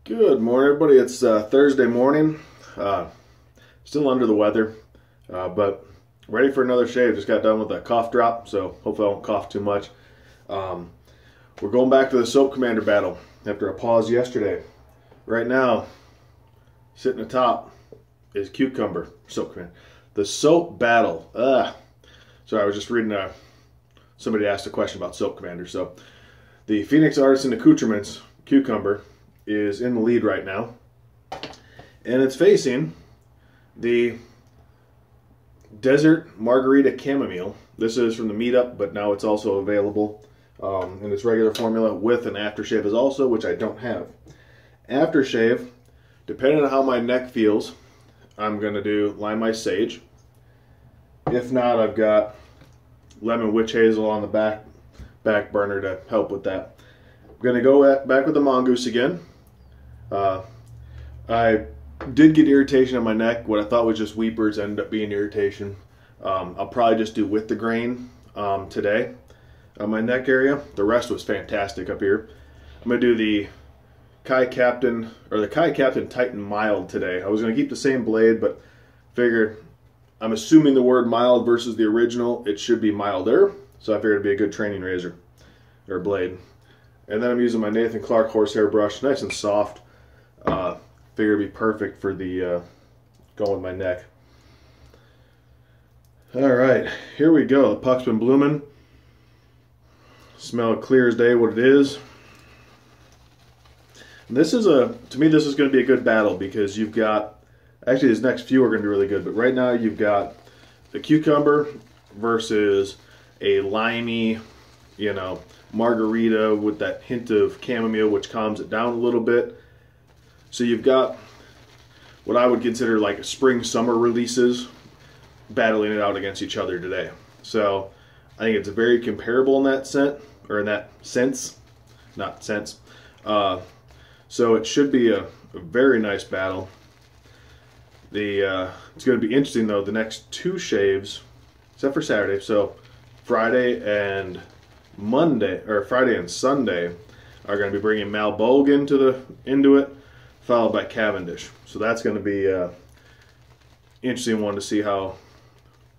Good morning, everybody. It's Thursday morning. Still under the weather, but ready for another shave. Just got done with a cough drop, so hopefully I won't cough too much. We're going back to the Soap Commander battle after a pause yesterday. Right now, sitting atop is Cucumber Soap Commander. The Soap Battle. So I was just reading somebody asked a question about Soap Commander. So the Phoenix Artisan Accoutrements Cucumber is in the lead right now, and it's facing the Desert Margarita Chamomile. This is from the meetup, but now it's also available in its regular formula with an aftershave as also, which I don't have. Aftershave, depending on how my neck feels, I'm going to do Lime Ice Sage. If not, I've got Lemon Witch Hazel on the back burner to help with that. I'm going to go back with the Mongoose again. I did get irritation on my neck. What I thought was just weepers ended up being irritation. I'll probably just do with the grain today on my neck area. The rest was fantastic up here. I'm going to do the Kai Captain Titan Mild today. I was going to keep the same blade, but figured I'm assuming the word mild versus the original, it should be milder. So I figured it'd be a good training razor or blade. And then I'm using my Nathan Clark horsehair brush, nice and soft. Figure it'd be perfect for the going with my neck. All right, here we go. The puck's been blooming. Smell clear as day what it is. And this is to me, this is going to be a good battle because you've got, actually these next few are going to be really good, but right now you've got the Cucumber versus a limey, Margarita with that hint of chamomile, which calms it down a little bit. So you've got what I would consider like a spring-summer releases battling it out against each other today. So I think it's very comparable in that sense, not sense. So it should be a very nice battle. It's going to be interesting though. The next two shaves, except for Saturday, so Friday and Sunday are going to be bringing Malbolge into it, followed by Cavendish. So that's going to be an interesting one to see how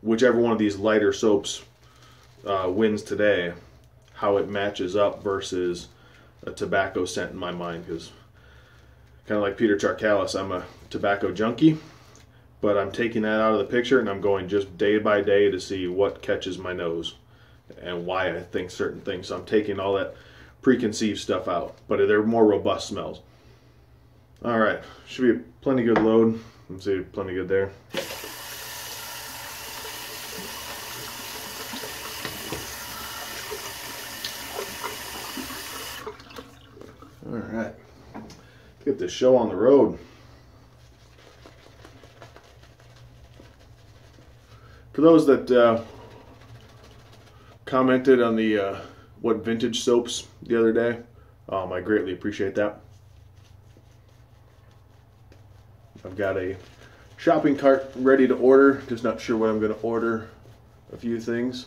whichever one of these lighter soaps wins today, how it matches up versus a tobacco scent in my mind. Because kind of like Peter Charkalis, I'm a tobacco junkie, but I'm taking that out of the picture and I'm going just day by day to see what catches my nose and why I think certain things. So I'm taking all that preconceived stuff out, but they're more robust smells. All right, should be plenty good load. Let's see, plenty good there. All right, let's get this show on the road. For those that commented on the what vintage soaps the other day, I greatly appreciate that. I've got a shopping cart ready to order, just not sure what I'm going to order. A few things.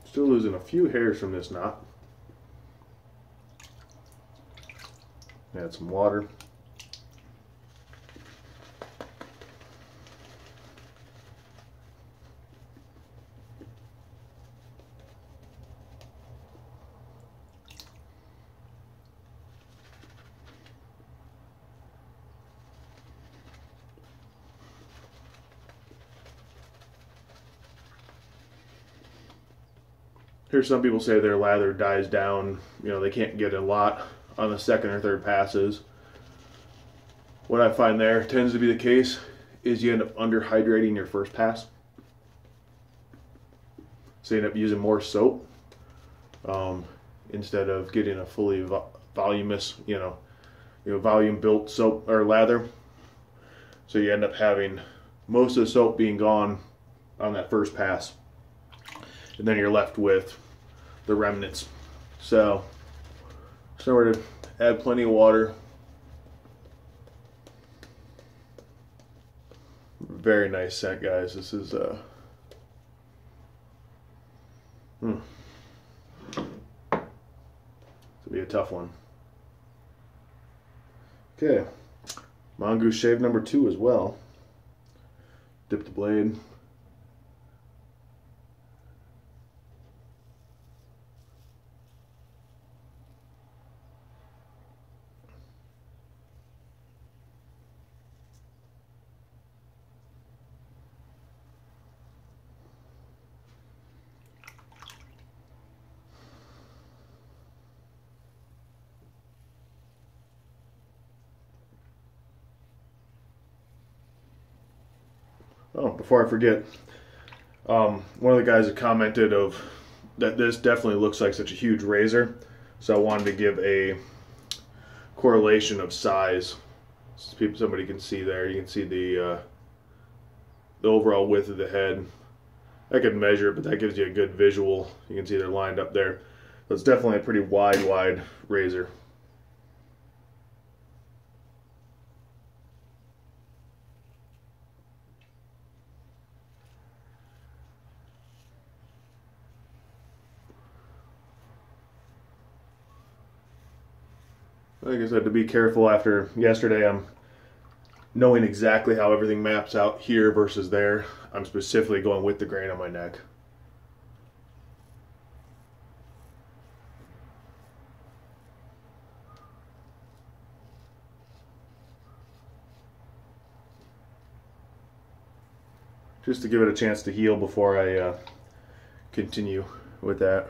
Still losing a few hairs from this knot. Add some water. Here's some people say their lather dies down, they can't get a lot on the second or third passes. What I find there tends to be the case is you end up underhydrating your first pass. So you end up using more soap instead of getting a fully voluminous, volume built soap or lather. So you end up having most of the soap being gone on that first pass. And then you're left with the remnants. So somewhere to add plenty of water, very nice scent, guys. This is It'll be a tough one. Okay, mongoose shave number 2 as well. Dip the blade. Oh, before I forget, one of the guys had commented that this definitely looks like such a huge razor, so I wanted to give a correlation of size. So somebody can see there. You can see the overall width of the head. I could measure it, but that gives you a good visual. You can see they're lined up there. So it's definitely a pretty wide razor. Like I said, to be careful after yesterday, I'm knowing exactly how everything maps out here versus there. I'm specifically going with the grain on my neck. Just to give it a chance to heal before I continue with that.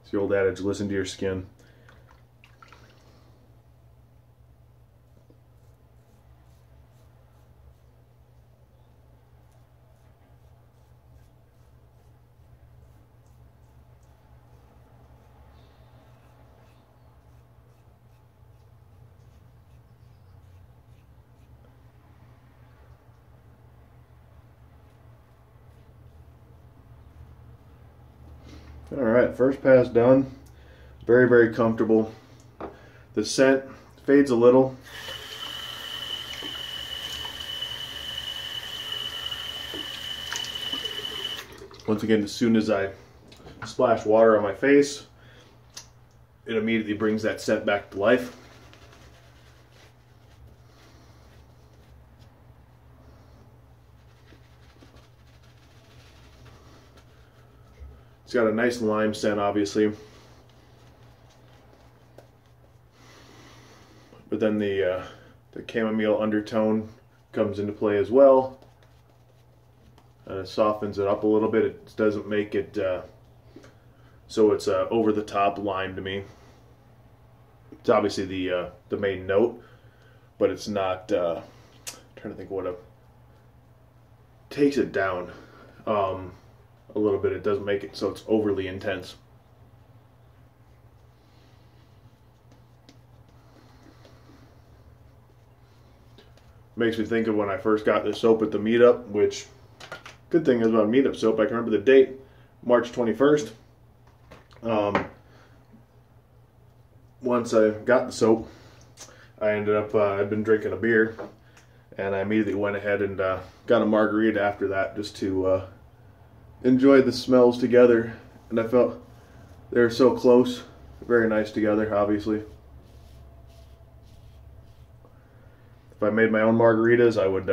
It's the old adage, listen to your skin. Alright, first pass done. Very comfortable. The scent fades a little. Once again, as soon as I splash water on my face, it immediately brings that scent back to life. It's got a nice lime scent, obviously. But then the chamomile undertone comes into play as well. And it softens it up a little bit. It doesn't make it so it's over the top lime to me. It's obviously the main note, but it's not. I'm trying to think what takes it down a little bit. It doesn't make it so it's overly intense. Makes me think of when I first got this soap at the meetup, which, good thing is about meetup soap, I can remember the date, March 21st. Once I got the soap, I ended up, I'd been drinking a beer, and I immediately went ahead and got a margarita after that, just to enjoy the smells together. And I felt they were so close, very nice together, obviously. If I made my own margaritas, I would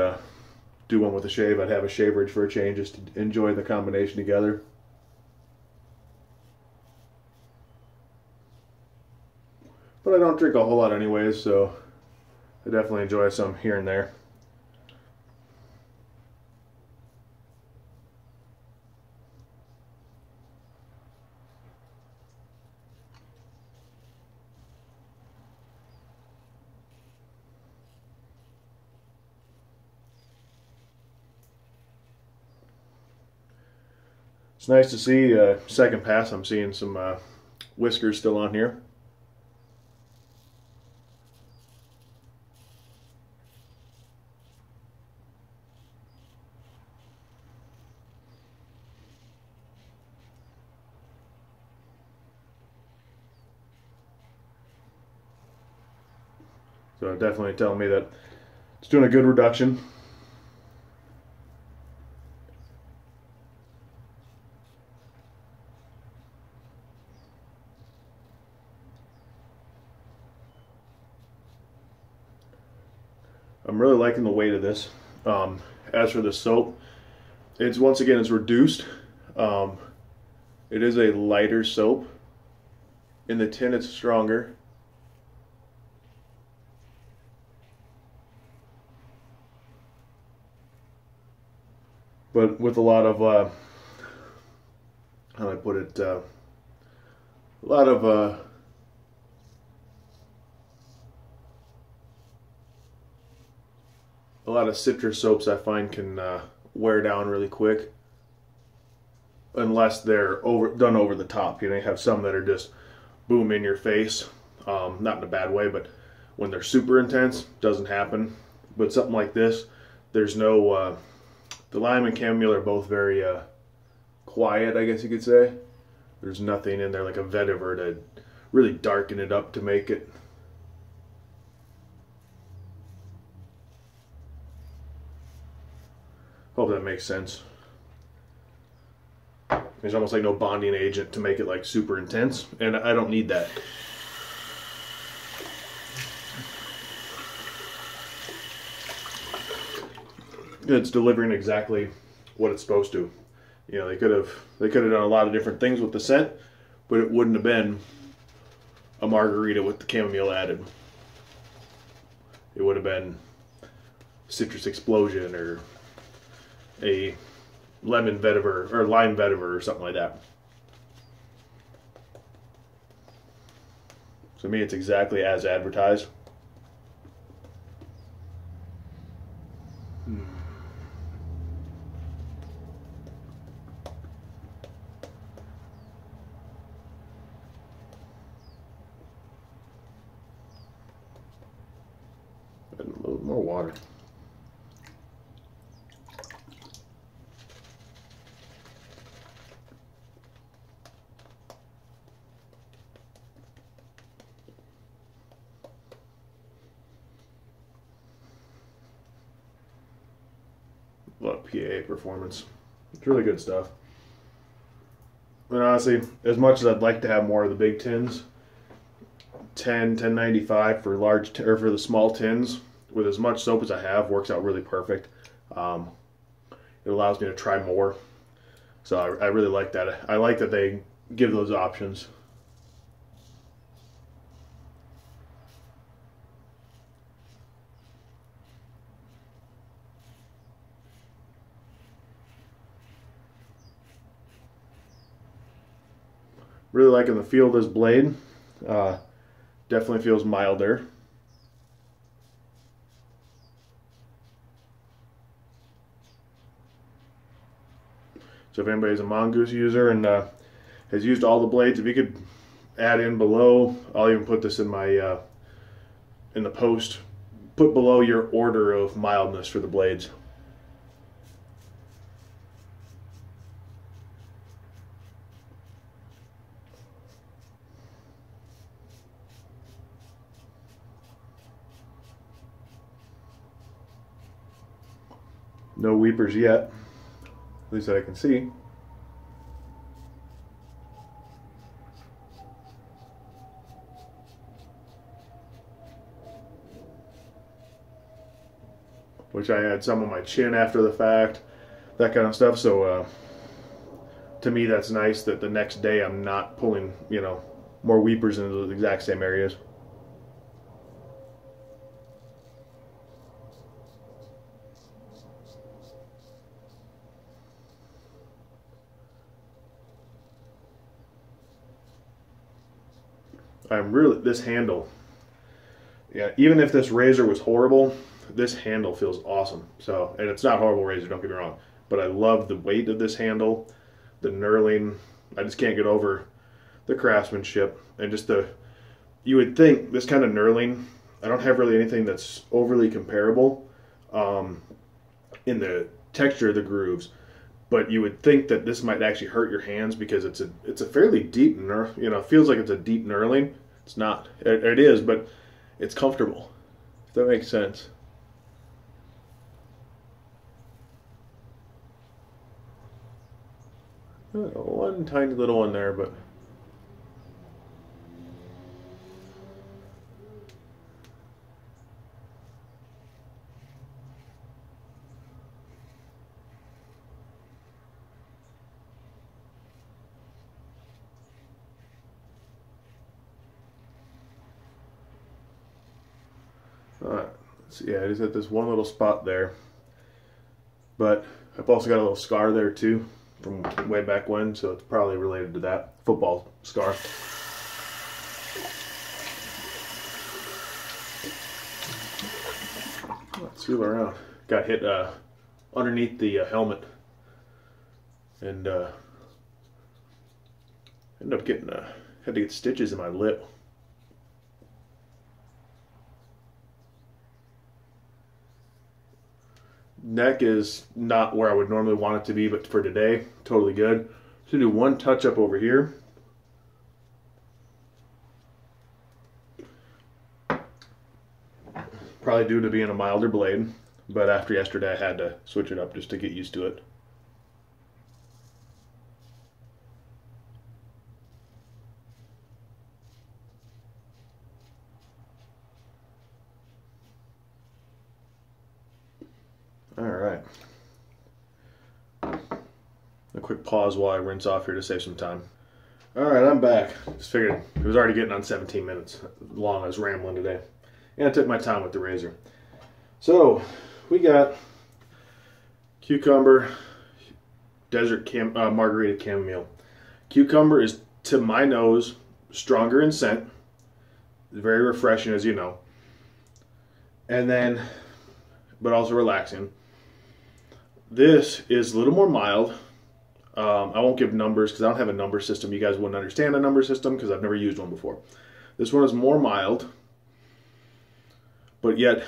do one with a shave. I'd have a shave ridge for a change, just to enjoy the combination together. But I don't drink a whole lot anyways, so I definitely enjoy some here and there. It's nice to see, second pass, I'm seeing some whiskers still on here. So definitely telling me that it's doing a good reduction. I'm really liking the weight of this. As for the soap, once again it's reduced. It is a lighter soap. In the tin it's stronger. But with a lot of, how do I put it, a lot of citrus soaps I find can wear down really quick, unless they're done over the top. You know, you have some that are just boom in your face, not in a bad way, but when they're super intense, doesn't happen. But something like this, there's no, the lime and chamomile are both very quiet, I guess you could say. There's nothing in there like a vetiver to really darken it up to make it. Hope that makes sense. There's almost like no bonding agent to make it like super intense, and I don't need that. It's delivering exactly what it's supposed to. You know, they could have done a lot of different things with the scent, but it wouldn't have been a margarita with the chamomile added. It would have been citrus explosion or a lemon vetiver or lime vetiver or something like that. So to me, it's exactly as advertised. And a little more water. A lot of PAA performance. It's really good stuff. And honestly, as much as I'd like to have more of the big tins, 10.95 for large or for the small tins, with as much soap as I have, works out really perfect. It allows me to try more. So I really like that. I like that they give those options. Really liking the feel of this blade. Definitely feels milder. So if anybody's a mongoose user and has used all the blades, if you could add in below, I'll even put this in my in the post. Put below your order of mildness for the blades. No weepers yet, at least that I can see. Which I had some on my chin after the fact, that kind of stuff. So to me, that's nice that the next day I'm not pulling, you know, more weepers into those exact same areas. This handle, yeah, even if this razor was horrible, this handle feels awesome. So, and it's not horrible razor, don't get me wrong, but I love the weight of this handle, the knurling. I just can't get over the craftsmanship and just you would think this kind of knurling, I don't have really anything that's overly comparable in the texture of the grooves, but you would think that this might actually hurt your hands because it's a fairly deep it feels like it's a deep knurling. It's not. It is, but it's comfortable. if that makes sense. One tiny little one there, but yeah, I just hit this one little spot there, but I've also got a little scar there too from way back when, so it's probably related to that football scar. Let's feel around. Got hit underneath the helmet, and ended up getting had to get stitches in my lip. Neck is not where I would normally want it to be, but for today, totally good. So do one touch up over here. Probably due to being a milder blade, but after yesterday I had to switch it up just to get used to it. Alright. A quick pause while I rinse off here to save some time. Alright, I'm back. Just figured it was already getting on 17 minutes long. I was rambling today. And I took my time with the razor. So, we got cucumber, desert margarita chamomile. Cucumber is, to my nose, stronger in scent. Very refreshing, as you know. And then, but also relaxing. This is a little more mild. I won't give numbers because I don't have a number system. You guys wouldn't understand a number system because I've never used one before. This one is more mild, but yet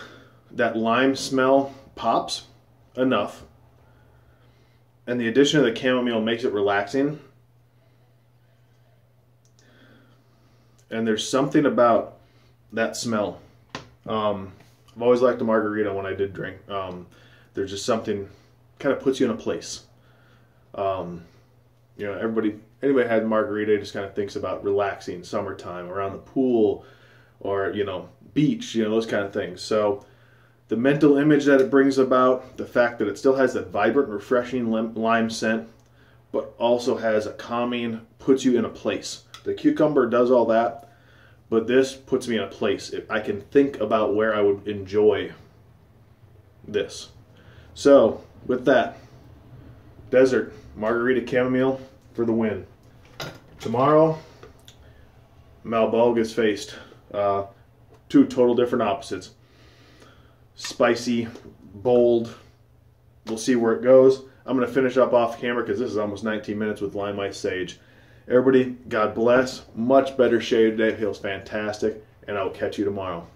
that lime smell pops enough. And the addition of the chamomile makes it relaxing. And there's something about that smell. I've always liked the margarita when I did drink. There's just something kind of puts you in a place. You know, anybody had margarita just kind of thinks about relaxing, summertime, around the pool, or, you know, beach, you know, those kind of things. So the mental image that it brings about, the fact that it still has that vibrant, refreshing lime scent, but also has a calming, puts you in a place. The cucumber does all that, but this puts me in a place. I can think about where I would enjoy this. So, with that, desert margarita chamomile for the win. Tomorrow, Malbolge is faced. Two total different opposites. Spicy, bold. We'll see where it goes. I'm going to finish up off camera because this is almost 19 minutes with lime ice sage. Everybody, God bless. Much better shade today. Feels fantastic. And I will catch you tomorrow.